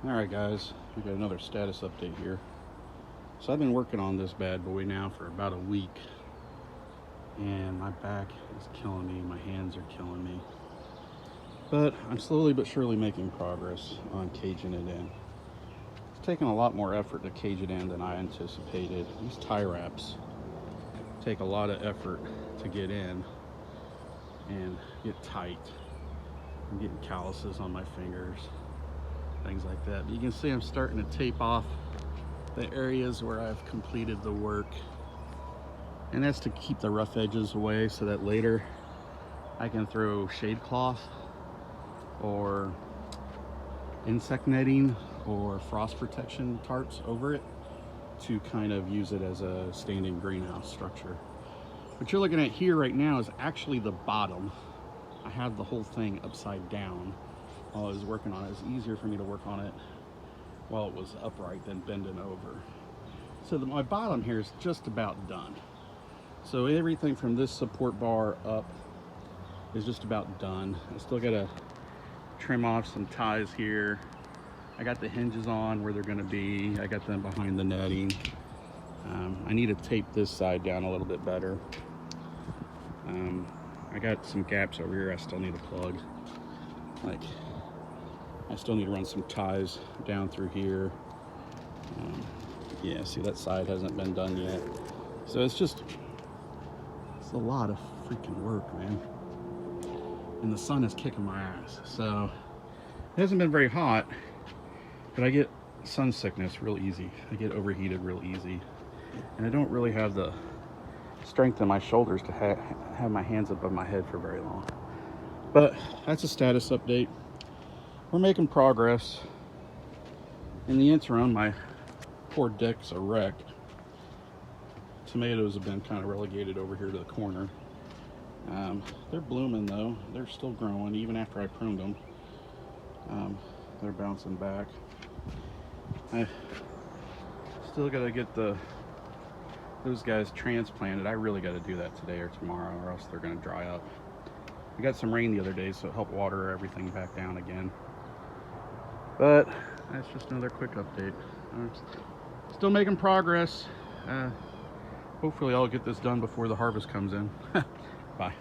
Alright guys, we got another status update here. So I've been working on this bad boy now for about a week, and my back is killing me, my hands are killing me. But I'm slowly but surely making progress on caging it in. It's taken a lot more effort to cage it in than I anticipated. These tie wraps take a lot of effort to get in and get tight. I'm getting calluses on my fingers, things like that. But you can see I'm starting to tape off the areas where I've completed the work, and that's to keep the rough edges away so that later I can throw shade cloth or insect netting or frost protection tarps over it to kind of use it as a standing greenhouse structure. What you're looking at here right now is actually the bottom. I have the whole thing upside down while I was working on it. It's easier for me to work on it while it was upright than bending over. So my bottom here is just about done. So everything from this support bar up is just about done. I still gotta trim off some ties here. I got the hinges on where they're gonna be. I got them behind the netting. I need to tape this side down a little bit better. I got some gaps over here I still need to plug. Like, I still need to run some ties down through here. Yeah, see, that side hasn't been done yet. So it's a lot of freaking work, man. And the sun is kicking my ass. So it hasn't been very hot, but I get sun sickness real easy. I get overheated real easy. And I don't really have the strength in my shoulders to have my hands above my head for very long. But that's a status update. We're making progress. In the interim, my poor deck's a wreck. Tomatoes have been kind of relegated over here to the corner. They're blooming though. They're still growing even after I pruned them. They're bouncing back. I still gotta get those guys transplanted. I really gotta do that today or tomorrow, or else they're gonna dry up. We got some rain the other day, so it helped water everything back down again. But that's just another quick update. Still making progress. Hopefully I'll get this done before the harvest comes in. Bye.